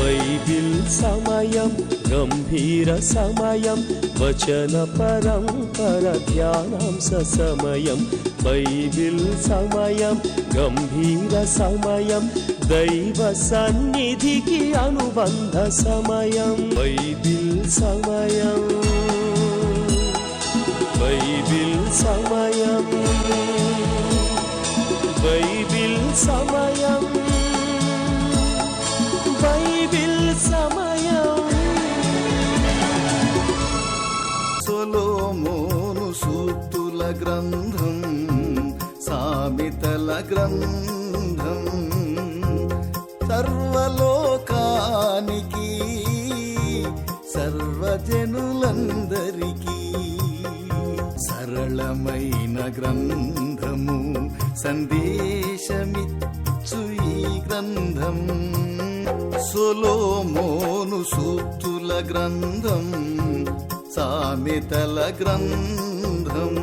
Bible సమయం గంభీర సమయం వచన పరంపర ధ్యానాంశ సమయం. బైబిల్ సమయం గంభీర సమయం దైవ సన్నిధికి అనుబంధ సమయం. బైబిల్ సమయం బైబిల్ సమయం బైబిల్ సమయం బైబిల్ సమయం. సొలొమోను సూక్తుల గ్రంథం, సామెతల గ్రంథం, సర్వలోకానికి సర్వజనులందరికీ సరళమైన గ్రంథము, సందేశమిచ్చు ఈ గ్రంథం. సొలొమోను సూక్తుల గ్రంథం, సామెతల గ్రంథం.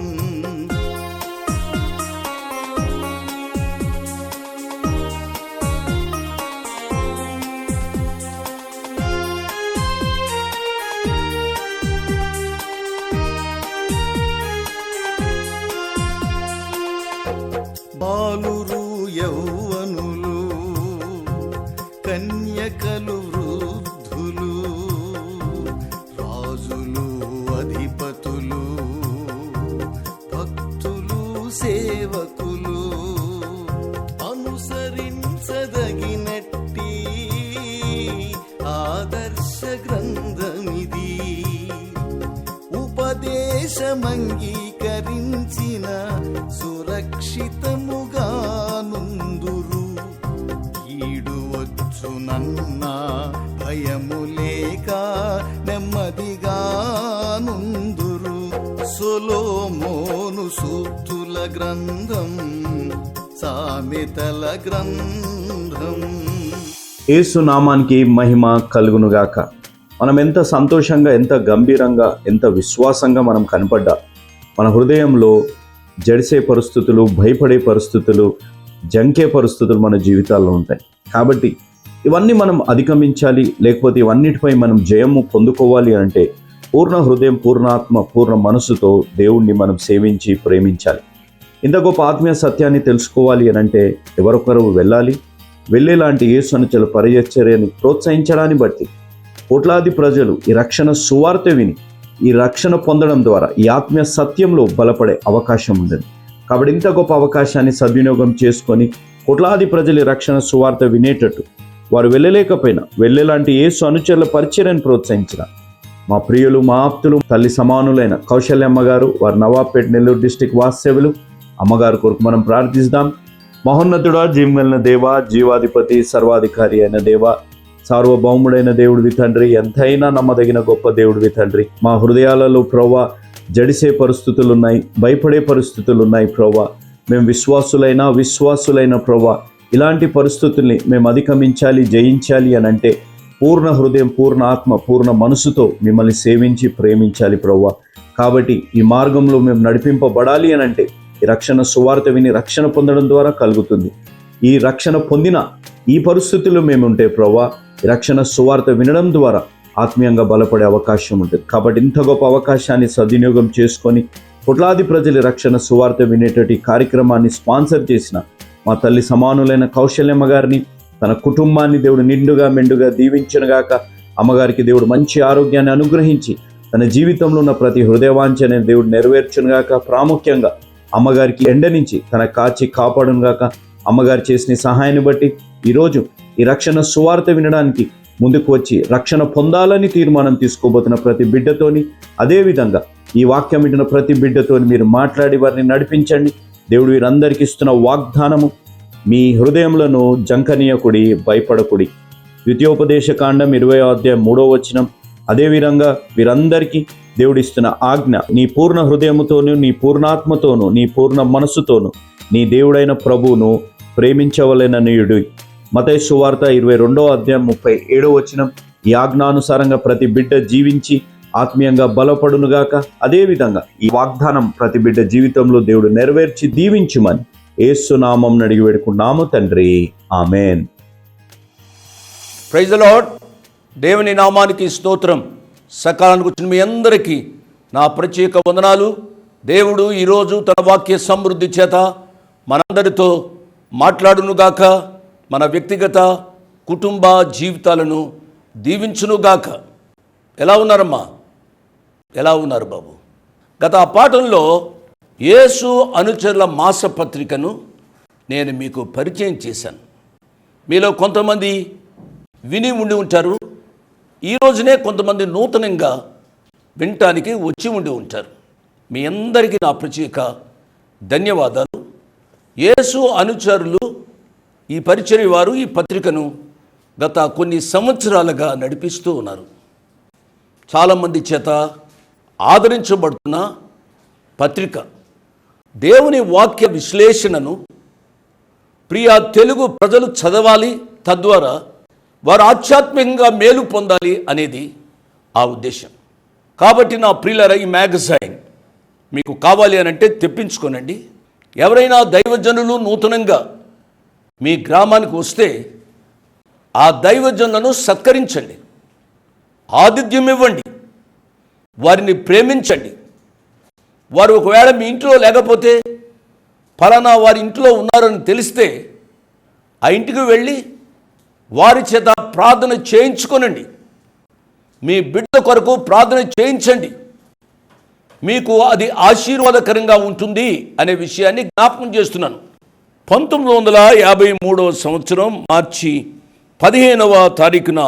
బాలురు యౌవనులు, కన్యకలు వృద్ధులు, రాజులు అధిపతులు, భక్తులు సేవకులు అనుసరించదగినట్టి ఆదర్శ గ్రంథమిది. ఉపదేశమంగీకరించిన సురక్షితముగా నుందురు. కీడు వచ్చునన్న భయము లేక నెమ్మదిగా నుందురు. సొలొమోను సూక్తుల గ్రంథం, సామెతల గ్రంథం. యేసు నామానికి మహిమ కలుగునుగాక. మనం ఎంత సంతోషంగా, ఎంత గంభీరంగా, ఎంత విశ్వాసంగా మనం కనపడ్డా మన హృదయంలో జడిసే పరిస్థితులు, భయపడే పరిస్థితులు, జంకే పరిస్థితులు మన జీవితాల్లో ఉంటాయి. కాబట్టి ఇవన్నీ మనం అధిగమించాలి, లేకపోతే ఇవన్నిటిపై మనం జయము పొందుకోవాలి అంటే పూర్ణ హృదయం, పూర్ణాత్మ, పూర్ణ మనసుతో దేవుణ్ణి మనం సేవించి ప్రేమించాలి. ఇంత గొప్ప ఆత్మీయ సత్యాన్ని తెలుసుకోవాలి అని అంటే ఎవరొకరు వెళ్ళాలి. వెళ్ళేలాంటి యేసు అనుచరుల పరిచర్యని ప్రోత్సహించడాన్ని బట్టి కోట్లాది ప్రజలు ఈ రక్షణ సువార్త విని ఈ రక్షణ పొందడం ద్వారా ఈ ఆత్మీయ సత్యంలో బలపడే అవకాశం ఉంటుంది. కాబట్టి ఇంత గొప్ప అవకాశాన్ని సద్వినియోగం చేసుకొని కోట్లాది ప్రజలు ఈ రక్షణ సువార్త వినేటట్టు, వారు వెళ్ళలేకపోయినా వెళ్ళేలాంటి యేసు అనుచరుల పరిచర్యను ప్రోత్సహించిన మా ప్రియులు, మా ఆప్తులు, తల్లి సమానులైన కౌశల్య అమ్మగారు, వారు నవాబ్పేట, నెల్లూరు డిస్టిక్ వాస్తవ్యులు. అమ్మగారి కొరకు మనం ప్రార్థిస్తాం. మహోన్నతుడా, జీవగలిగిన దేవ, జీవాధిపతి, సర్వాధికారి అయిన దేవ, సార్వభౌముడైన దేవుడివి తండ్రి, ఎంతైనా నమ్మదగిన గొప్ప దేవుడివి తండ్రి. మా హృదయాలలో ప్రవ్వా జడిసే పరిస్థితులు ఉన్నాయి, భయపడే పరిస్థితులు ఉన్నాయి ప్రవ్వా. మేము విశ్వాసులైన ప్రవ్వా, ఇలాంటి పరిస్థితుల్ని మేము అధిగమించాలి, జయించాలి అని అంటే పూర్ణ హృదయం, పూర్ణ ఆత్మ, పూర్ణ మనసుతో మిమ్మల్ని సేవించి ప్రేమించాలి ప్రవ్వా. కాబట్టి ఈ మార్గంలో మేము నడిపింపబడాలి అని అంటే ఈ రక్షణ సువార్త విని రక్షణ పొందడం ద్వారా కలుగుతుంది. ఈ రక్షణ పొందిన ఈ పరిస్థితుల్లో మేము ఉంటే ప్రవ్వా, ఈ రక్షణ సువార్త వినడం ద్వారా ఆత్మీయంగా బలపడే అవకాశం ఉంటుంది. కాబట్టి ఇంత గొప్ప అవకాశాన్ని సద్వినియోగం చేసుకొని కోట్లాది ప్రజల రక్షణ సువార్త వినేటటువంటి కార్యక్రమాన్ని స్పాన్సర్ చేసిన మా తల్లి సమానులైన కౌశల్యమ్మ గారిని, తన కుటుంబాన్ని దేవుడు నిండుగా మెండుగా దీవించునుగాక. అమ్మగారికి దేవుడు మంచి ఆరోగ్యాన్ని అనుగ్రహించి తన జీవితంలో ఉన్న ప్రతి హృదయవాంఛని దేవుడు నెరవేర్చునుగాక. ప్రాముఖ్యంగా అమ్మగారికి ఎండ నుంచి తన కాచి కాపాడునుగాక. అమ్మగారు చేసిన సహాయాన్ని బట్టి ఈరోజు ఈ రక్షణ సువార్త వినడానికి ముందుకు వచ్చి రక్షణ పొందాలని తీర్మానం తీసుకోబోతున్న ప్రతి బిడ్డతోని, అదేవిధంగా ఈ వాక్యం వింటున్న ప్రతి బిడ్డతోని మీరు మాట్లాడి వారిని నడిపించండి. దేవుడు వీరందరికీ ఇస్తున్న వాగ్దానము, మీ హృదయములను జంకనీయకుడి, భయపడకుడి. ద్వితీయోపదేశకాండం 20:3 అదేవిధంగా వీరందరికీ దేవుడిస్తున్న ఆజ్ఞ, నీ పూర్ణ హృదయముతోను, నీ పూర్ణాత్మతోను, నీ పూర్ణ మనస్సుతోను నీ దేవుడైన ప్రభువును ప్రేమించవలెననీయుడు. మత్తయి సువార్త 22:37 ఈ ఆజ్ఞానుసారంగా ప్రతి బిడ్డ జీవించి ఆత్మీయంగా బలపడునుగాక. అదేవిధంగా ఈ వాగ్దానం ప్రతి బిడ్డ జీవితంలో దేవుడు నెరవేర్చి దీవించుమని యేసు నామమున అడిగి వేడుకుంటున్నాము తండ్రి, ఆమేన్. Praise the lord. దేవుని నామానికి స్తోత్రం. సకాలానికి వచ్చిన మీ అందరికీ నా ప్రత్యేక వందనాలు. దేవుడు ఈరోజు తన వాక్య సమృద్ధి చేత మనందరితో మాట్లాడునుగాక, మన వ్యక్తిగత కుటుంబ జీవితాలను దీవించునుగాక. ఎలా ఉన్నారమ్మా? ఎలా ఉన్నారు బాబు? గత పాఠంలో యేసు అనుచరుల మాసపత్రికను నేను మీకు పరిచయం చేశాను. మీలో కొంతమంది విని ఉండి ఉంటారు. ఈ రోజునే కొంతమంది నూతనంగా వినటానికి వచ్చి ఉండి ఉంటారు. మీ అందరికీ నా ప్రత్యేక ధన్యవాదాలు. యేసు అనుచరులు ఈ పరిచర్య వారు ఈ పత్రికను గత కొన్ని సంవత్సరాలుగా నడిపిస్తూ ఉన్నారు. చాలామంది చేత ఆదరించబడుతున్న పత్రిక. దేవుని వాక్య విశ్లేషణను ప్రియ తెలుగు ప్రజలు చదవాలి, తద్వారా వారు ఆధ్యాత్మికంగా మేలు పొందాలి అనేది ఆ ఉద్దేశం. కాబట్టి నా ప్రియులారా, ఈ మ్యాగజైన్ మీకు కావాలి అని అంటే తెప్పించుకోనండి. ఎవరైనా దైవజనులు నూతనంగా మీ గ్రామానికి వస్తే ఆ దైవజనులను సత్కరించండి, ఆతిథ్యం ఇవ్వండి, వారిని ప్రేమించండి. వారు ఒకవేళ మీ ఇంట్లో లేకపోతే, ఫలానా వారి ఇంట్లో ఉన్నారని తెలిస్తే ఆ ఇంటికి వెళ్ళి వారి చేత ప్రార్థన చేయించుకొనండి. మీ బిడ్డ కొరకు ప్రార్థన చేయించండి. మీకు అది ఆశీర్వాదకరంగా ఉంటుంది అనే విషయాన్ని జ్ఞాపకం చేస్తున్నాను. 1953 సంవత్సరం మార్చి 15వ తారీఖున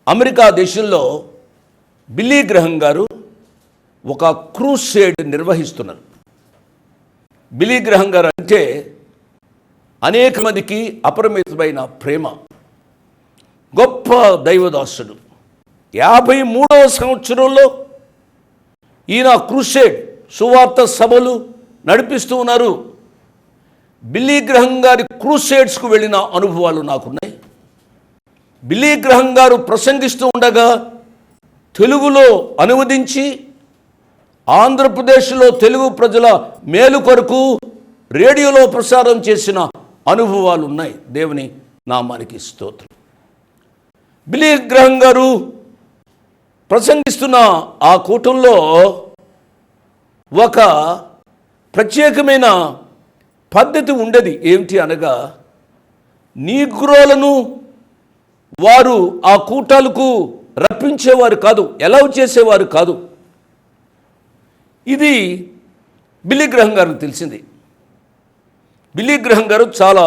అమెరికా దేశంలో బిల్లీ గ్రహం గారు ఒక క్రూసేడ్ నిర్వహిస్తున్నారు. బిల్లీ గ్రహం గారు అంటే అనేక మందికి అపరిమితమైన ప్రేమ, గొప్ప దైవదాసుడు. 53వ సంవత్సరంలో ఈయన క్రూసేడ్ సువార్త సభలు నడిపిస్తూ ఉన్నారు. బిల్లీ గ్రహం గారి క్రూసేడ్స్కు వెళ్ళిన అనుభవాలు నాకున్నాయి. బిల్లీ గ్రహం గారు ప్రసంగిస్తూ ఉండగా తెలుగులో అనువదించి ఆంధ్రప్రదేశ్లో తెలుగు ప్రజల మేలు కొరకు రేడియోలో ప్రసారం చేసిన అనుభవాలు ఉన్నాయి. దేవుని నామానికి స్తోత్రం. బిల్లీ గ్రహం గారు ప్రసంగిస్తున్న ఆ కూటంలో ఒక ప్రత్యేకమైన పద్ధతి ఉండేది. ఏమిటి అనగా, నీగ్రోలను వారు ఆ కూటాలకు రప్పించేవారు కాదు, ఎలవ్ చేసేవారు కాదు. ఇది బిల్లీ గ్రహం గారికి తెలిసింది. బిల్లీ గ్రహం గారు చాలా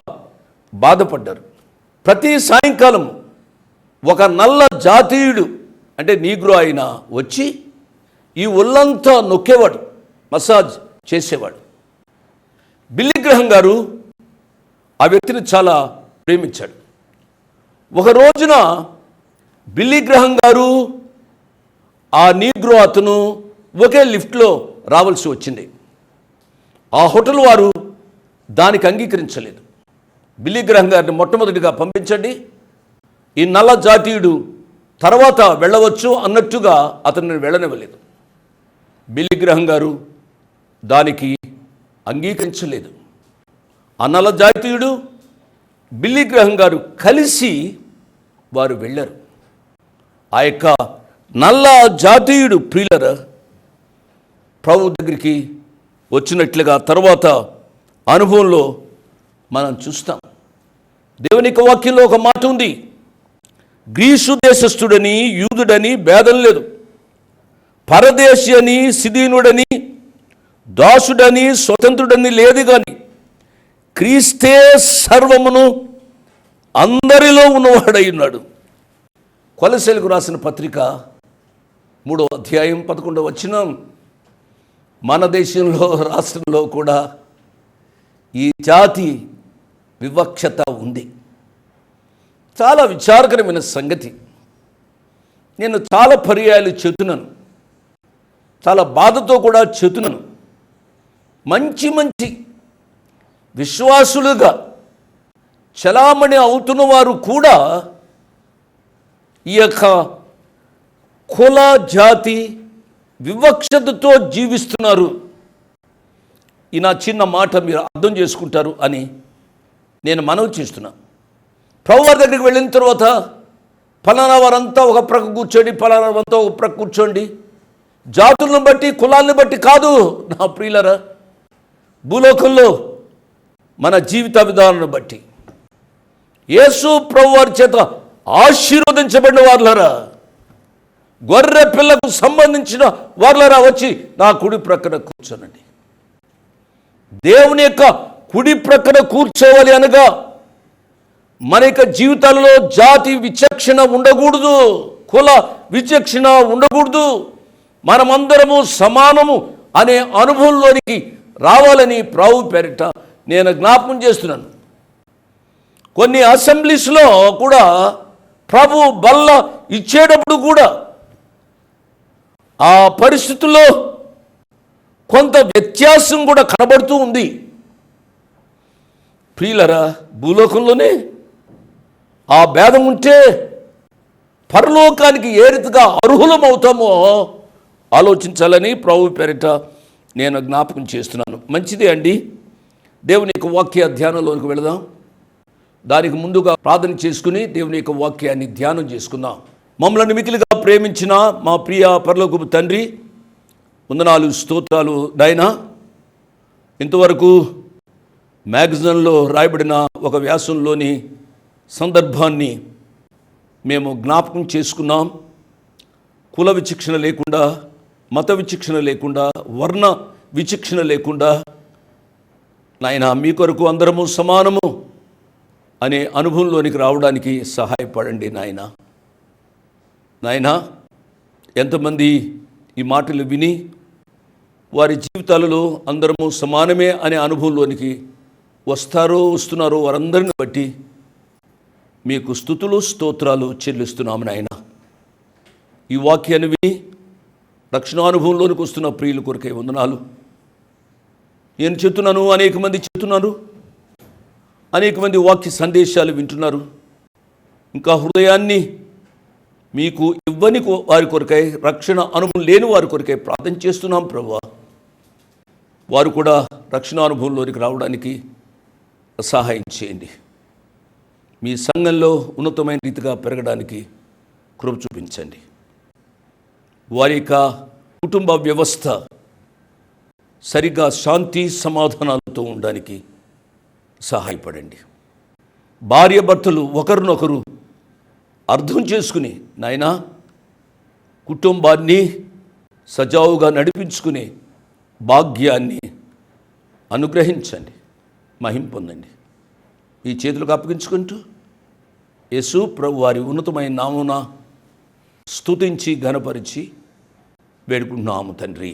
బాధపడ్డారు. ప్రతి సాయంకాలం ఒక నల్ల జాతీయుడు, అంటే నీగ్రో ఆయన వచ్చి ఈ ఒళ్ళంతా నొక్కేవాడు, మసాజ్ చేసేవాడు. బిల్లీ గ్రహం గారు ఆ వ్యక్తిని చాలా ప్రేమించాడు. ఒక రోజున బిల్లీ గ్రహం గారు ఆ నీగ్రో అతను ఒకే లిఫ్ట్లో రావాల్సి వచ్చింది. ఆ హోటల్ వారు దానికి అంగీకరించలేదు. బిల్లీ గ్రహం గారిని మొట్టమొదటిగా పంపించండి, ఈ నల్ల జాతీయుడు తర్వాత వెళ్ళవచ్చు అన్నట్టుగా అతన్ని వెళ్ళనివ్వలేదు. బిల్లీ గ్రహం గారు దానికి అంగీకరించలేదు. ఆ నల్ల జాతీయుడు బిల్లీ గ్రహం గారు కలిసి వారు వెళ్ళారు. ఆ యొక్క నల్ల జాతీయుడు ప్రియులర ప్రభు దగ్గరికి వచ్చినట్లుగా తర్వాత అనుభవంలో మనం చూస్తాం. దేవుని యొక్క వాక్యంలో ఒక మాట ఉంది, గ్రీసు దేశస్థుడని యూదుడని భేదం లేదు, పరదేశి అని సిదీనుడని దాసుడని స్వతంత్రుడని లేదు, కానీ క్రీస్తే సర్వమును అందరిలో ఉన్నవాడై ఉన్నాడు. కొలస్సీలకు రాసిన పత్రిక 3వ అధ్యాయం 11వ వచనం. మన దేశంలో రాష్ట్రంలో కూడా ఈ జాతి వివక్షత ఉంది. చాలా విచారకరమైన సంగతి. నేను చాలా పర్యాయాలు చెబుతున్నాను, చాలా బాధతో కూడా చెబుతున్నాను. మంచి మంచి విశ్వాసులుగా చలామణి అవుతున్న వారు కూడా ఈ యొక్క కుల జాతి వివక్షతతో జీవిస్తున్నారు. ఈ నా చిన్న మాట మీరు అర్థం చేసుకుంటారు అని నేను మనవి చేస్తున్నాను. ప్రభువారి దగ్గరికి వెళ్ళిన తర్వాత ఫలానా వారంతా ఒక ప్రక్క కూర్చోండి, ఫలానా వారంతా ఒక ప్రక్క కూర్చోండి, జాతులను బట్టి కులాలను బట్టి కాదు నా ప్రియులరా. భూలోకంలో మన జీవిత విధానాన్ని బట్టి యేసు ప్రభు వారి చేత ఆశీర్వదించబడిన వారులరా, గొర్రె పిల్లకు సంబంధించిన వారులరా వచ్చి నా కుడి ప్రక్కన కూర్చోనండి. దేవుని యొక్క కుడి ప్రక్కన కూర్చోవాలి అనగా మన యొక్క జీవితాలలో జాతి విచక్షణ ఉండకూడదు, కుల విచక్షణ ఉండకూడదు. మనమందరము సమానము అనే అనుభవంలోనికి రావాలని ప్రభు పేరిట నేను జ్ఞాపకం చేస్తున్నాను. కొన్ని అసెంబ్లీస్లో కూడా ప్రభు బల్ల ఇచ్చేటప్పుడు కూడా ఆ పరిస్థితుల్లో కొంత వ్యత్యాసం కూడా కనబడుతూ ఉంది. ప్రియులరా, భూలోకంలోనే ఆ భేదం ఉంటే పరలోకానికి ఏ రీతిగా అర్హులమవుతామో ఆలోచించాలని ప్రభు పేరిట నేను జ్ఞాపకం చేస్తున్నాను. మంచిదే అండి, దేవుని యొక్క వాక్య ధ్యానంలోకి వెళదాం. దానికి ముందుగా ప్రార్థన చేసుకుని దేవుని యొక్క వాక్యాన్ని ధ్యానం చేసుకుందాం. మమ్మల్ని మికిలిగా ప్రేమించిన మా ప్రియ పరలోకపు తండ్రి, వందనాలు, స్తోత్రాలు నాయనా. ఇంతవరకు మ్యాగజైన్లో రాయబడిన ఒక వ్యాసంలోని సందర్భాన్ని మేము జ్ఞాపకం చేసుకున్నాం. కుల విచక్షణ లేకుండా, మత విచక్షణ లేకుండా, వర్ణ విచక్షణ లేకుండా నాయనా మీ కొరకు అందరము సమానము అనే అనుభవంలోనికి రావడానికి సహాయపడండి నాయనా. నాయనా, ఎంతమంది ఈ మాటలు విని వారి జీవితాలలో అందరము సమానమే అనే అనుభవంలోనికి వస్తున్నారో వారందరిని బట్టి మీకు స్తుతులు స్తోత్రాలు చెల్లిస్తున్నాము నాయన. ఈ వాక్యాన్ని విని రక్షణానుభవంలోనికి వస్తున్న ప్రియుల కొరకే వందనాలు. నేను చెప్తున్నాను, అనేక మంది చెప్తున్నారు, అనేక మంది వాక్య సందేశాలు వింటున్నారు. ఇంకా హృదయాన్ని మీకు ఇవ్వని వారి కొరకై, రక్షణ అనుభవం లేని వారి కొరకై ప్రార్థన చేస్తున్నాం ప్రభువా. వారు కూడా రక్షణ అనుభవంలోనికి రావడానికి సహాయం చేయండి. మీ సంఘంలో ఉన్నతమైన రీతిగా పెరగడానికి కృప చూపించండి. వారి యొక్క కుటుంబ వ్యవస్థ సరిగ్గా శాంతి సమాధానాలతో ఉండడానికి సహాయపడండి. భార్య భర్తలు ఒకరినొకరు అర్థం చేసుకుని నాయనా కుటుంబాన్ని సజావుగా నడిపించుకునే భాగ్యాన్ని అనుగ్రహించండి. మహిమ పొందండి. ఈ చేతులకు అప్పగించుకుంటూ యేసు ప్రభు వారి ఉన్నతమైన నామమున స్తుతించి ఘనపరిచి వేడుకుంటున్నాము తండ్రి,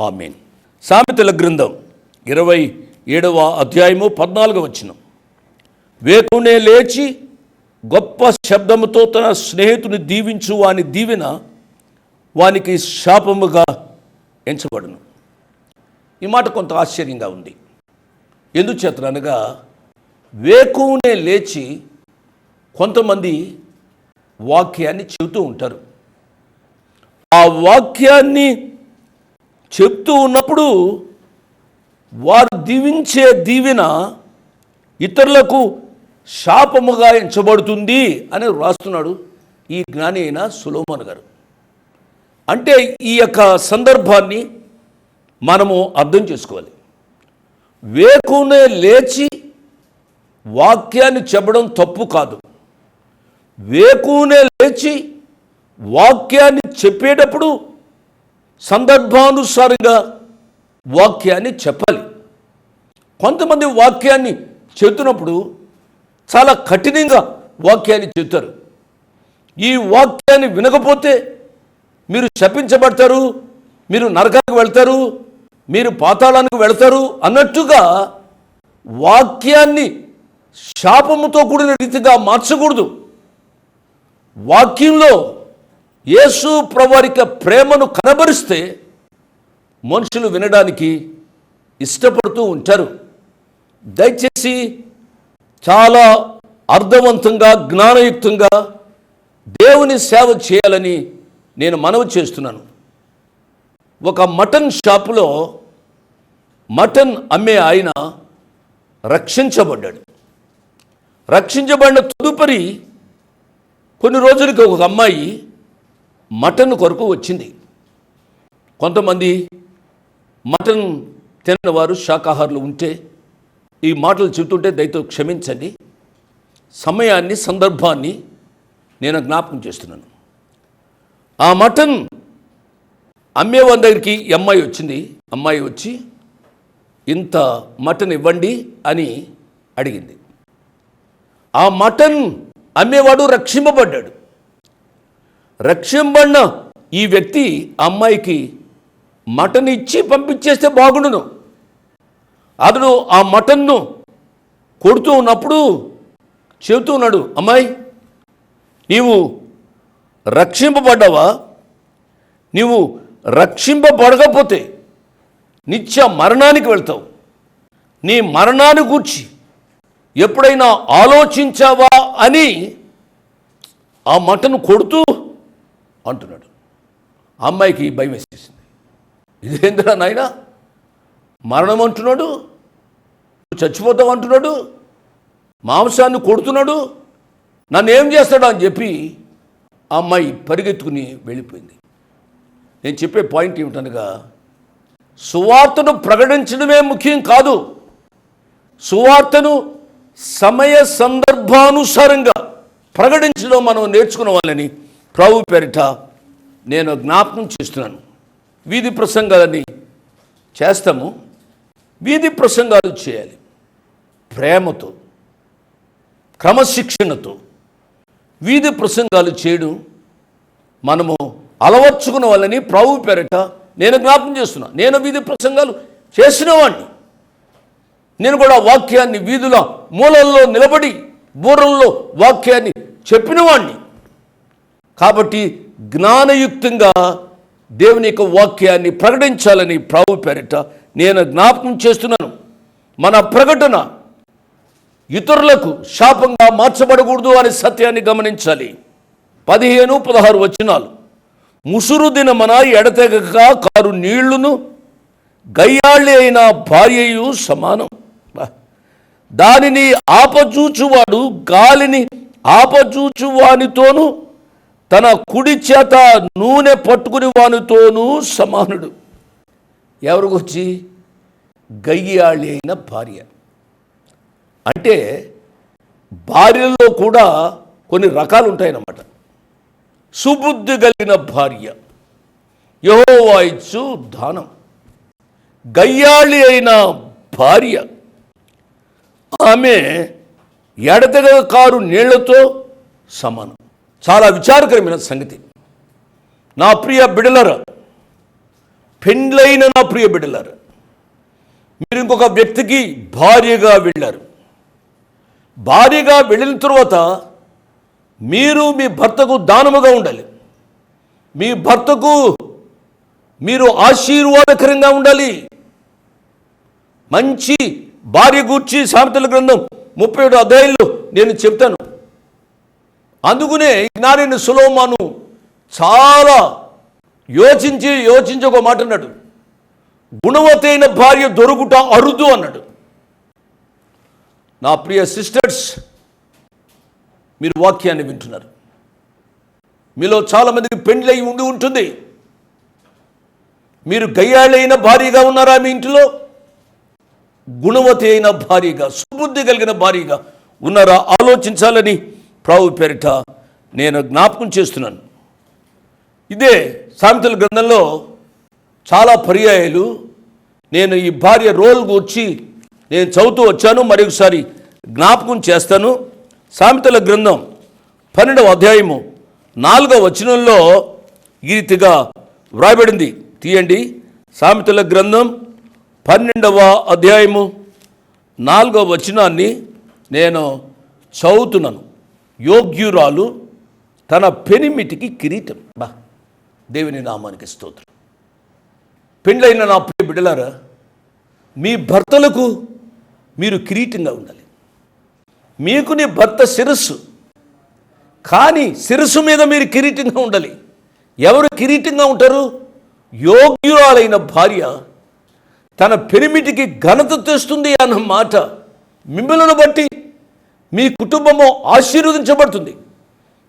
ఆమేన్. సామెతల గ్రంథం 27వ అధ్యాయము 14వ వచనం. వేకునే లేచి గొప్ప శబ్దముతో తన స్నేహితుని దీవించు వాని దీవెన వానికి శాపముగా ఎంచబడును. ఈ మాట కొంత ఆశ్చర్యంగా ఉంది. ఎందుచేతనగా వేకునే లేచి కొంతమంది వాక్యాన్ని చెబుతూ ఉంటారు. ఆ వాక్యాన్ని చెప్తూ ఉన్నప్పుడు వారు దీవించే దీవెన ఇతరులకు శాపముగా ఎంచబడుతుంది అని రాస్తున్నాడు ఈ జ్ఞాని అయిన సొలొమోను గారు. అంటే ఈ యొక్క సందర్భాన్ని మనము అర్థం చేసుకోవాలి. వేకునే లేచి వాక్యాన్ని చెప్పడం తప్పు కాదు. వేకునే లేచి వాక్యాన్ని చెప్పేటప్పుడు సందర్భానుసారంగా వాక్యాన్ని చెప్పాలి. కొంతమంది వాక్యాన్ని చెబుతున్నప్పుడు చాలా కఠినంగా వాక్యాన్ని చెబుతారు. ఈ వాక్యాన్ని వినకపోతే మీరు శపించబడతారు, మీరు నరకానికి వెళ్తారు, మీరు పాతాళానికి వెళ్తారు అన్నట్టుగా వాక్యాన్ని శాపముతో కూడిన రీతిగా మార్చకూడదు. వాక్యంలో యేసు ప్రభువారిక ప్రేమను కనబరిస్తే మనుషులు వినడానికి ఇష్టపడుతూ ఉంటారు. దయచేసి చాలా అర్థవంతంగా, జ్ఞానయుక్తంగా దేవుని సేవ చేయాలని నేను మనవి చేస్తున్నాను. ఒక మటన్ షాపులో మటన్ అమ్మే ఆయన రక్షించబడ్డాడు. రక్షించబడిన తదుపరి కొన్ని రోజులకి ఒక అమ్మాయి మటన్ కొరకు వచ్చింది. కొంతమంది మటన్ తినని వారు శాకాహారులు ఉంటే ఈ మాటలు చెబుతుంటే దయతో క్షమించండి. సమయాన్ని, సందర్భాన్ని నేను జ్ఞాపకం చేస్తున్నాను. ఆ మటన్ అమ్మేవారి దగ్గరికి ఈ అమ్మాయి వచ్చింది. అమ్మాయి వచ్చి ఇంత మటన్ ఇవ్వండి అని అడిగింది. ఆ మటన్ అమ్మేవాడు రక్షింపబడ్డాడు. రక్షింపబడిన ఈ వ్యక్తి అమ్మాయికి మటన్ ఇచ్చి పంపించేస్తే బాగుండును. అతడు ఆ మటన్ను కొడుతూ ఉన్నప్పుడు చెబుతూ ఉన్నాడు, అమ్మాయి నీవు రక్షింపబడ్డావా? నీవు రక్షింపబడకపోతే నిత్య మరణానికి వెళ్తావు. నీ మరణాన్ని గూర్చి ఎప్పుడైనా ఆలోచించావా అని ఆ మటను కొడుతూ అంటున్నాడు. అమ్మాయికి భయం వేసేసింది. ఇదేంద్రా నాయనా, మరణం అంటున్నాడు, చచ్చిపోతావు అంటున్నాడు, మాంసాన్ని కొడుతున్నాడు, నన్ను ఏం చేస్తాడు అని చెప్పి ఆ అమ్మాయి పరిగెత్తుకుని వెళ్ళిపోయింది. నేను చెప్పే పాయింట్ ఏమిటనగా, సువార్తను ప్రకటించడమే ముఖ్యం కాదు, సువార్తను సమయ సందర్భానుసారంగా ప్రకటించడం మనం నేర్చుకున్న వాళ్ళని ప్రభు పేరిట నేను జ్ఞాపకం చేస్తున్నాను. వీధి ప్రసంగాలని చేస్తాము. వీధి ప్రసంగాలు చేయాలి ప్రేమతో, క్రమశిక్షణతో. వీధి ప్రసంగాలు చేయడం మనము అలవర్చుకున్న వాళ్ళని ప్రభు పేరిట నేను జ్ఞాపకం చేస్తున్నా. నేను వీధి ప్రసంగాలు చేసిన వాడిని. నేను కూడా వాక్యాన్ని వీధుల మూలల్లో నిలబడి బూరల్లో వాక్యాన్ని చెప్పిన వాడిని. కాబట్టి జ్ఞానయుక్తంగా దేవుని యొక్క వాక్యాన్ని ప్రకటించాలని ప్రభు పేరిట నేను జ్ఞాపకం చేస్తున్నాను. మన ప్రకటన ఇతరులకు శాపంగా మార్చబడకూడదు అనే సత్యాన్ని గమనించాలి. 15-16 వచనాలు. ముసురు దినమన ఎడతెగక కారు నీళ్లును గయ్యాళ్ళి అయిన భార్యయు సమానం. దానిని ఆపచూచువాడు గాలిని ఆపచూచువానితోనూ తన కుడి చేత నూనె పట్టుకుని వానితోనూ సమానుడు. ఎవరికి వచ్చి? గయ్యాళి అయిన భార్య. అంటే భార్యలో కూడా కొన్ని రకాలు ఉంటాయన్నమాట. సుబుద్ధి కలిగిన భార్య, యెహోవా ఇచ్చు దానం. గయ్యాళి అయిన భార్య, ఆమె ఎడతెగక కారు నీళ్లతో సమానం. చాలా విచారకరమైన సంగతి. నా ప్రియ బిడ్డలారా, పెండ్లైన నా ప్రియ బిడ్డలారా, మీరు ఇంకొక వ్యక్తికి భార్యగా వెళ్ళారు. భార్యగా వెళ్ళిన తర్వాత మీరు మీ భర్తకు దానముగా ఉండాలి. మీ భర్తకు మీరు ఆశీర్వాదకరంగా ఉండాలి. మంచి భార్య గూర్చి సామెతల గ్రంథం 37 అధ్యాయంలో నేను చెప్తాను. అందుకనే జ్ఞాని సొలొమోను చాలా యోచించి ఒక మాట అన్నాడు, గుణవతైన భార్య దొరుకుట అరుదు అన్నాడు. నా ప్రియ సిస్టర్స్, మీరు వాక్యాన్ని వింటున్నారు. మీలో చాలామందికి పెండ్లై ఉండి ఉంటుంది. మీరు గయ్యాళైన భార్యగా ఉన్నారా? మీ ఇంటిలో గుణవతి అయిన భార్యగా, సుబుద్ధి కలిగిన భార్యగా ఉన్నారా? ఆలోచించాలని ప్రభు పేరిట నేను జ్ఞాపకం చేస్తున్నాను. ఇదే సామెతల గ్రంథంలో చాలా పర్యాయాలు నేను ఈ భార్య రోల్ గురించి నేను చదువుతూ వచ్చాను. మరొకసారి జ్ఞాపకం చేస్తాను. సామెతల గ్రంథం 12వ అధ్యాయము 4వ వచనంలో ఈ రీతిగా వ్రాయబడింది. తీయండి. సామెతల గ్రంథం 12వ అధ్యాయము 4వ వచనాన్ని నేను చదువుతున్నాను. యోగ్యురాలు తన పెనిమిటికి కిరీటం. దేవుని నామానికి స్తోత్రం. పెండ్లైన నా ప్రియ బిడ్డలారా, మీ భర్తలకు మీరు కిరీటంగా ఉండాలి. మీకు నీ భర్త శిరస్సు, కానీ శిరస్సు మీద మీరు కిరీటంగా ఉండాలి. ఎవరు కిరీటంగా ఉంటారు? యోగ్యురాలైన భార్య తన పెనిమిటికి ఘనత తెస్తుంది అన్న మాట మిమ్మల్ని బట్టి మీ కుటుంబము ఆశీర్వదించబడుతుంది.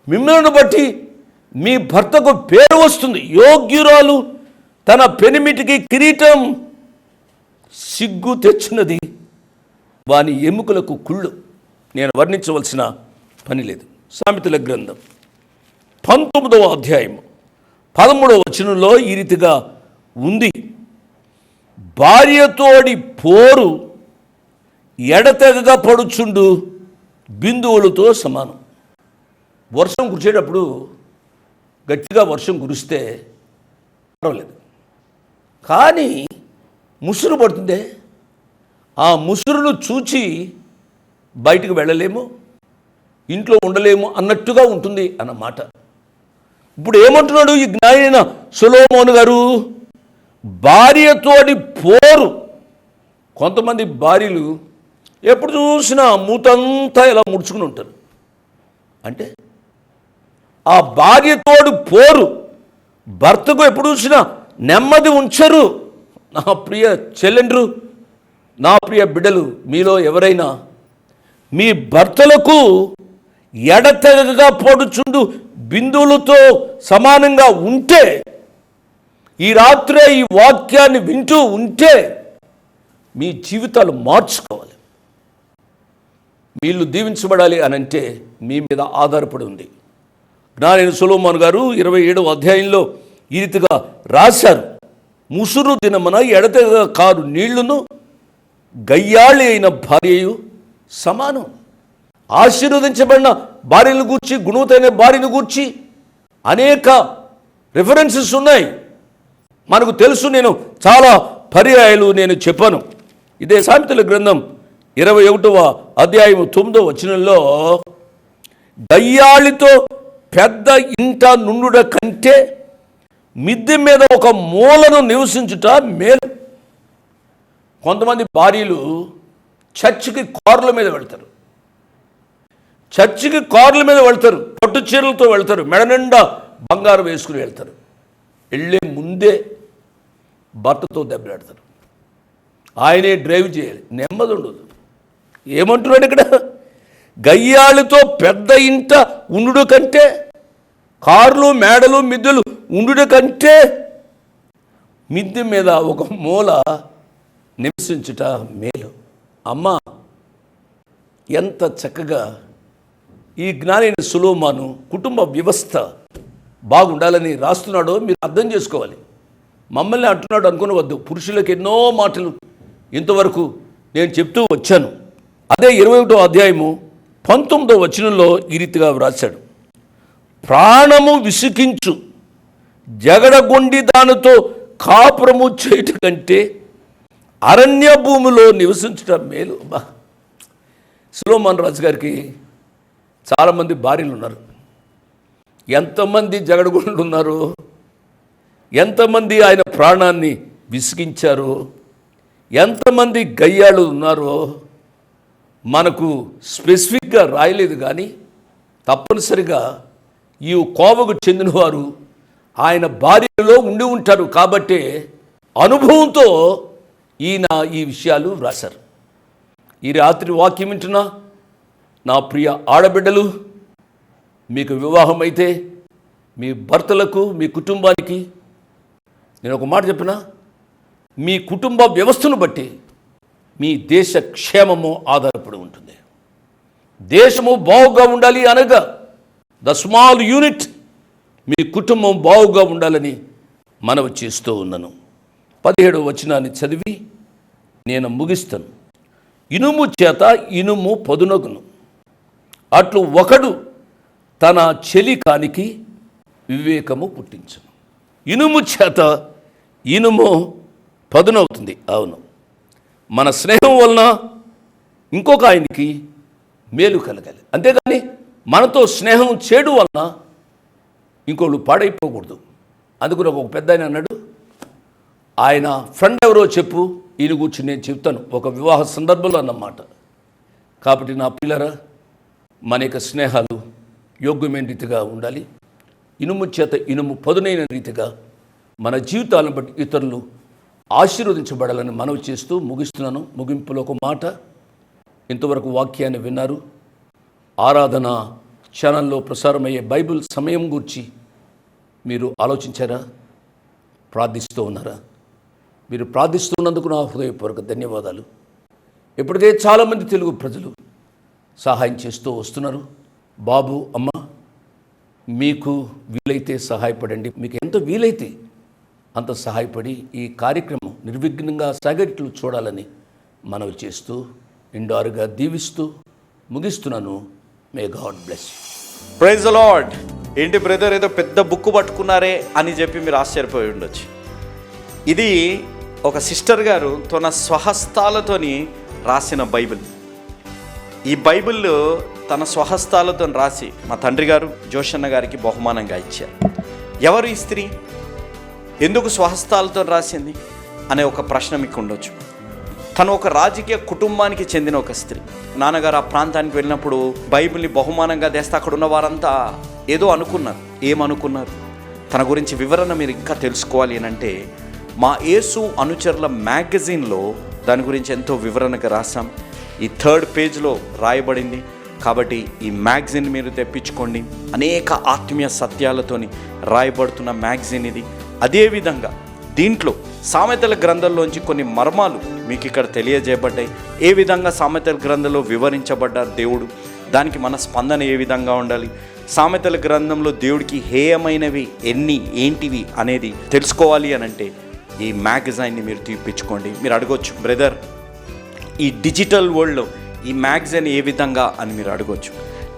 మిమ్మల్ని బట్టి మీ భర్తకు పేరు వస్తుంది. యోగ్యురాలు తన పెనిమిటికి కిరీటం, సిగ్గు తెచ్చినది వాని ఎముకలకు కుళ్ళు. నేను వర్ణించవలసిన పని లేదు. సామెతల గ్రంథం 19వ అధ్యాయం 13వ వచనంలో ఈ రీతిగా ఉంది, భార్యతోడి పోరు ఎడతెగగా పడుచుండు బిందువులతో సమానం. వర్షం కురిచేటప్పుడు గట్టిగా వర్షం కురిస్తే పర్వాలేదు, కానీ ముసురు పడుతుందే, ఆ ముసురును చూచి బయటికి వెళ్ళలేము, ఇంట్లో ఉండలేము అన్నట్టుగా ఉంటుంది అన్నమాట. ఇప్పుడు ఏమంటున్నాడు ఈ జ్ఞానైన సొలొమోను గారు? భార్యతోటి పోరు. కొంతమంది భార్యలు ఎప్పుడు చూసినా మూతంతా ఇలా ముడుచుకుని ఉంటారు. అంటే ఆ భార్యతోడు పోరు, భర్తకు ఎప్పుడు చూసినా నెమ్మది ఉంచరు. నా ప్రియ చెల్లెండ్రు, నా ప్రియ బిడ్డలు, మీలో ఎవరైనా మీ భర్తలకు ఎడతెగగా పొడుచుండు బిందువులతో సమానంగా ఉంటే, ఈ రాత్రే ఈ వాక్యాన్ని వింటూ ఉంటే మీ జీవితాలు మార్చుకోవాలి. వీళ్ళు దీవించబడాలి అని అంటే మీ మీద ఆధారపడి ఉంది. జ్ఞానైన సొలొమోను గారు 27వ అధ్యాయంలో ఈ రీతిగా రాశారు, ముసురు దినమున ఎడతెగ కారు నీళ్లును గయ్యాళి అయిన భార్యయు సమానం. ఆశీర్వదించబడిన భార్యను గూర్చి, గుణవతైన భార్యను గూర్చి అనేక రిఫరెన్సెస్ ఉన్నాయి, మనకు తెలుసు. నేను చాలా పర్యాయాలు నేను చెప్పాను. ఇదే సామెతల గ్రంథం 21వ అధ్యాయం 9వ వచనంలో, గయ్యాళితో పెద్ద ఇంట నుండుట కంటే మిద్దె మీద ఒక మూలను నివసించుట మేలు. కొంతమంది భార్యలు చర్చికి కార్ల మీద వెళ్తారు, పట్టు చీరలతో వెళ్తారు, మెడ నిండా బంగారం వేసుకుని వెళ్తారు. వెళ్ళే ముందే భర్తతో దెబ్బలాడతారు. ఆయనే డ్రైవ్ చేయాలి, నెమ్మది ఉండదు. ఏమంటున్నాడు ఇక్కడ? గయ్యాళితో పెద్ద ఇంట ఉండుట కంటే, కార్లు మేడలు మిద్దెలు ఉండుట కంటే మిద్దె మీద ఒక మూల నివసించుట మేలు. అమ్మా, ఎంత చక్కగా ఈ జ్ఞానైన సొలొమోను కుటుంబ వ్యవస్థ బాగుండాలని రాస్తున్నాడో మీరు అర్థం చేసుకోవాలి. మమ్మల్ని అంటున్నాడు అనుకునవద్దు. పురుషులకు ఎన్నో మాటలు ఇంతవరకు నేను చెప్తూ వచ్చాను. అదే 21వ అధ్యాయము 19వ వచనంలో ఈ రీతిగా వ్రాశాడు, ప్రాణము విసికించు జగడగొండి దానితో కాపురము చేయుట కంటే అరణ్య భూమిలో నివసించడం మేలు. బా, సొలొమోను రాజు గారికి చాలామంది భార్యలు ఉన్నారు. ఎంతమంది జగడగొండ్లు ఉన్నారు, ఎంతమంది ఆయన ప్రాణాన్ని విసిగించారో, ఎంతమంది గయ్యాళ్ళు ఉన్నారో మనకు స్పెసిఫిక్గా రాయలేదు. కానీ తప్పనిసరిగా ఈ కోవకు చెందినవారు ఆయన భార్యలో ఉండి ఉంటారు. కాబట్టి అనుభవంతో ఈయన ఈ విషయాలు వ్రాశారు. ఈ రాత్రి వాక్యం వింటున్నా నా ప్రియ ఆడబిడ్డలు, మీకు వివాహం అయితే మీ భర్తలకు, మీ కుటుంబానికి నేను ఒక మాట చెప్పినా, మీ కుటుంబ వ్యవస్థను బట్టి మీ దేశ క్షేమము ఆధారపడి ఉంటుంది. దేశము బాగుగా ఉండాలి అనగా ద స్మాల్ యూనిట్, మీ కుటుంబం బాగుగా ఉండాలని మనవి చేస్తూ ఉన్నాను. 17వ వచనాన్ని చదివి నేను ముగిస్తాను. ఇనుము చేత ఇనుము పదునగును, అట్లు ఒకడు తన చెలికానికి వివేకము పుట్టించును. ఇనుము చేత ఇనుము పదునవుతుంది. అవును, మన స్నేహం వలన ఇంకొక ఆయనకి మేలు కలగాలి, అంతేగాని మనతో స్నేహం చేయడం వలన ఇంకోళ్ళు పాడైపోకూడదు. అందుకు ఒక పెద్ద ఆయన అన్నాడు, ఆయన ఫ్రెండ్ ఎవరో చెప్పు, ఈయన కూర్చుని నేను చెప్తాను, ఒక వివాహ సందర్భంలో అన్నమాట. కాబట్టి నా పిల్లరా, మన యొక్క స్నేహాలు యోగ్యమైన రీతిగా ఉండాలి. ఇనుము చేత ఇనుము పదునైన రీతిగా మన జీవితాలను బట్టి ఇతరులు ఆశీర్వదించబడాలని మనవి చేస్తూ ముగిస్తున్నాను. ముగింపులో ఒక మాట, ఇంతవరకు వాక్యాన్ని విన్నారు. ఆరాధన ఛానల్లో ప్రసారమయ్యే బైబిల్ సమయం గురించి మీరు ఆలోచించారా? ప్రార్థిస్తూ ఉన్నారా? మీరు ప్రార్థిస్తున్నందుకు నా హృదయపూర్వక ధన్యవాదాలు. ఇప్పటికే చాలామంది తెలుగు ప్రజలు సహాయం చేస్తూ వస్తున్నారు. బాబు, అమ్మ, మీకు వీలైతే సహాయపడండి. మీకు ఎంత వీలైతే అంత సహాయపడి ఈ కార్యక్రమం నిర్విఘ్నంగా సాగేట్లు చూడాలని మనవి చేస్తూ నిండారుగా దీవిస్తూ ముగిస్తున్నాను. May God bless you. Praise the Lord. ఏంటి బ్రదర్, ఏదో పెద్ద బుక్ పట్టుకున్నారే అని చెప్పి మీరు ఆశ్చర్యపోయి ఉండొచ్చు. ఇది ఒక సిస్టర్ గారు తన స్వహస్తాలతోని రాసిన బైబిల్. ఈ బైబిల్ తన స్వహస్తాలతో రాసి మా తండ్రి గారు జోషన్న గారికి బహుమానంగా ఇచ్చారు. ఎవరు ఈ స్త్రీ, ఎందుకు స్వహస్తాలతో రాసింది అనే ఒక ప్రశ్న మీకు ఉండొచ్చు. తను ఒక రాజకీయ కుటుంబానికి చెందిన ఒక స్త్రీ. నాన్నగారు ఆ ప్రాంతానికి వెళ్ళినప్పుడు బైబిల్ని బహుమానంగా తెస్తే అక్కడ ఉన్న వారంతా ఏదో అనుకున్నారు. ఏమనుకున్నారు? తన గురించి వివరణ మీరు ఇంకా తెలుసుకోవాలి అని అంటే మా యేసు అనుచరుల మ్యాగజైన్లో దాని గురించి ఎంతో వివరణగా రాసాం. ఈ 3rd పేజ్లో రాయబడింది. కాబట్టి ఈ మ్యాగజైన్ మీరు తెప్పించుకోండి. అనేక ఆత్మీయ సత్యాలతోని రాయబడుతున్న మ్యాగజైన్ ఇది. అదేవిధంగా దీంట్లో సామెతల గ్రంథంలోంచి కొన్ని మర్మాలు మీకు ఇక్కడ తెలియజేయబడ్డాయి. ఏ విధంగా సామెతల గ్రంథంలో వివరించబడ్డారు దేవుడు, దానికి మన స్పందన ఏ విధంగా ఉండాలి, సామెతల గ్రంథంలో దేవుడికి హేయమైనవి ఎన్ని ఏంటివి అనేది తెలుసుకోవాలి అని అంటే ఈ మ్యాగజైన్ని మీరు తీపించుకోండి. మీరు అడగొచ్చు, బ్రదర్ ఈ డిజిటల్ వరల్డ్లో ఈ మ్యాగజైన్ ఏ విధంగా అని మీరు అడగొచ్చు.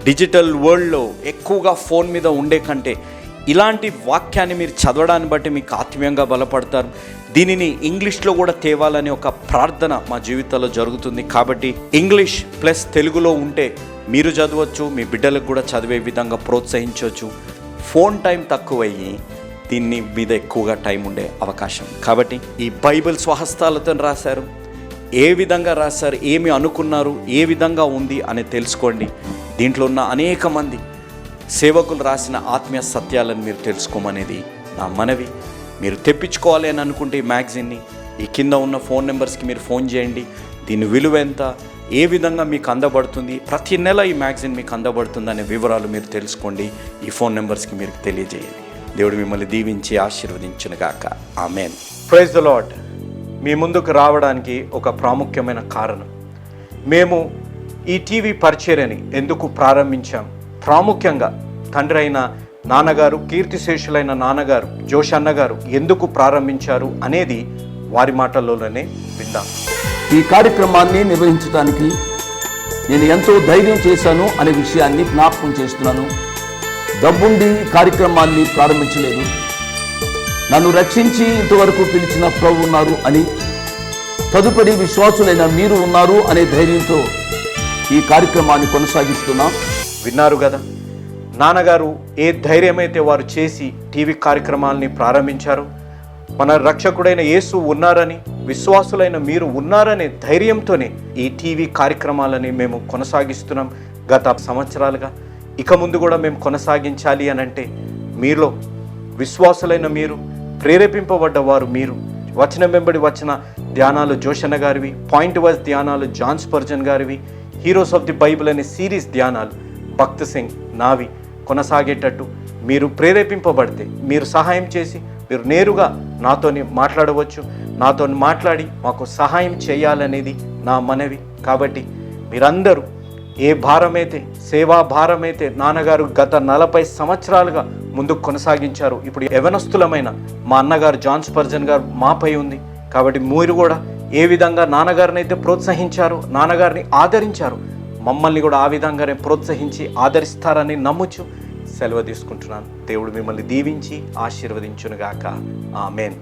డిజిటల్ వరల్డ్లో ఎక్కువగా ఫోన్ మీద ఉండే కంటే ఇలాంటి వాక్యాన్ని మీరు చదవడాన్ని బట్టి మీకు ఆత్మీయంగా బలపడతారు. దీనిని ఇంగ్లీష్లో కూడా తేవాలని ఒక ప్రార్థన మా జీవితంలో జరుగుతుంది. కాబట్టి ఇంగ్లీష్ ప్లస్ తెలుగులో ఉంటే మీరు చదవచ్చు, మీ బిడ్డలకు కూడా చదివే విధంగా ప్రోత్సహించవచ్చు. ఫోన్ టైం తక్కువయ్యి దీన్ని మీద ఎక్కువగా టైం ఉండే అవకాశం. కాబట్టి ఈ బైబిల్ స్వహస్తాలతో రాశారు. ఏ విధంగా రాశారు, ఏమి అనుకున్నారు, ఏ విధంగా ఉంది అని తెలుసుకోండి. దీంట్లో ఉన్న అనేక మంది సేవకులు రాసిన ఆత్మీయ సత్యాలను మీరు తెలుసుకోమనేది నా మనవి. మీరు తెప్పించుకోవాలి అని అనుకుంటే ఈ మ్యాగజైన్ని ఈ కింద ఉన్న ఫోన్ నెంబర్స్కి మీరు ఫోన్ చేయండి. దీని విలువ ఎంత, ఏ విధంగా మీకు అందబడుతుంది, ప్రతి నెల ఈ మ్యాగజైన్ మీకు అందబడుతుంది అనే వివరాలు మీరు తెలుసుకోండి. ఈ ఫోన్ నెంబర్స్కి మీరు తెలియజేయండి. దేవుడు మిమ్మల్ని దీవించి ఆశీర్వదించునుగాక. ఆమెన్. Praise the lord. మీ ముందుకు రావడానికి ఒక ప్రాముఖ్యమైన కారణం, మేము ఈ టీవీ పరిచర్యని ఎందుకు ప్రారంభించాం, ప్రాముఖ్యంగా తండ్రి అయిన నాన్నగారు, కీర్తిశేషులైన నాన్నగారు జోషన్న గారు ఎందుకు ప్రారంభించారు అనేది వారి మాటల్లోనే విందాం. ఈ కార్యక్రమాన్ని నిర్వహించడానికి నేను ఎంతో ధైర్యం చేశాను అనే విషయాన్ని జ్ఞాపకం చేస్తున్నాను. డబ్బుండి కార్యక్రమాన్ని ప్రారంభించలేదు. నన్ను రక్షించి ఇంతవరకు పిలిచిన ప్రభు ఉన్నారు అని, తదుపరి విశ్వాసులైన మీరు ఉన్నారు అనే ధైర్యంతో ఈ కార్యక్రమాన్ని కొనసాగిస్తున్నాం. విన్నారు కదా, నాన్నగారు ఏ ధైర్యమైతే వారు చేసి టీవీ కార్యక్రమాలని ప్రారంభించారు. మన రక్షకుడైన యేసు ఉన్నారని, విశ్వాసులైన మీరు ఉన్నారనే ధైర్యంతోనే ఈ టీవీ కార్యక్రమాలని మేము కొనసాగిస్తున్నాం గత సంవత్సరాలుగా. ఇక ముందు కూడా మేము కొనసాగించాలి అని అంటే మీలో విశ్వాసులైన మీరు, ప్రేరేపింపబడ్డవారు మీరు, వచనం వెంబడి వచ్చిన ధ్యానాలు జోషన్న గారివి, పాయింట్ వైజ్ ధ్యానాలు జాన్ స్పర్జన్ గారివి, హీరోస్ ఆఫ్ ది బైబిల్ అనే సిరీస్ ధ్యానాలు భక్త్ సింగ్ నావి కొనసాగేటట్టు మీరు ప్రేరేపింపబడితే, మీరు సహాయం చేసి మీరు నేరుగా నాతోని మాట్లాడవచ్చు. నాతో మాట్లాడి మాకు సహాయం చేయాలనేది నా మనవి. కాబట్టి మీరందరూ ఏ భారమైతే, సేవా భారమైతే నాన్నగారు గత 40 సంవత్సరాలుగా ముందుకు కొనసాగించారు, ఇప్పుడు యవనస్తులమైన మా అన్నగారు జాన్ స్పర్జన్ గారు మాపై ఉంది. కాబట్టి మీరు కూడా ఏ విధంగా నాన్నగారిని అయితే ప్రోత్సహించారు, నాన్నగారిని ఆదరించారు, మమ్మల్ని కూడా ఆ విధంగానే ప్రోత్సహించి ఆదరిస్తారని నమ్ముచు సెలవు తీసుకుంటున్నాను. దేవుడు మిమ్మల్ని దీవించి ఆశీర్వదించునుగాక. ఆమేన్.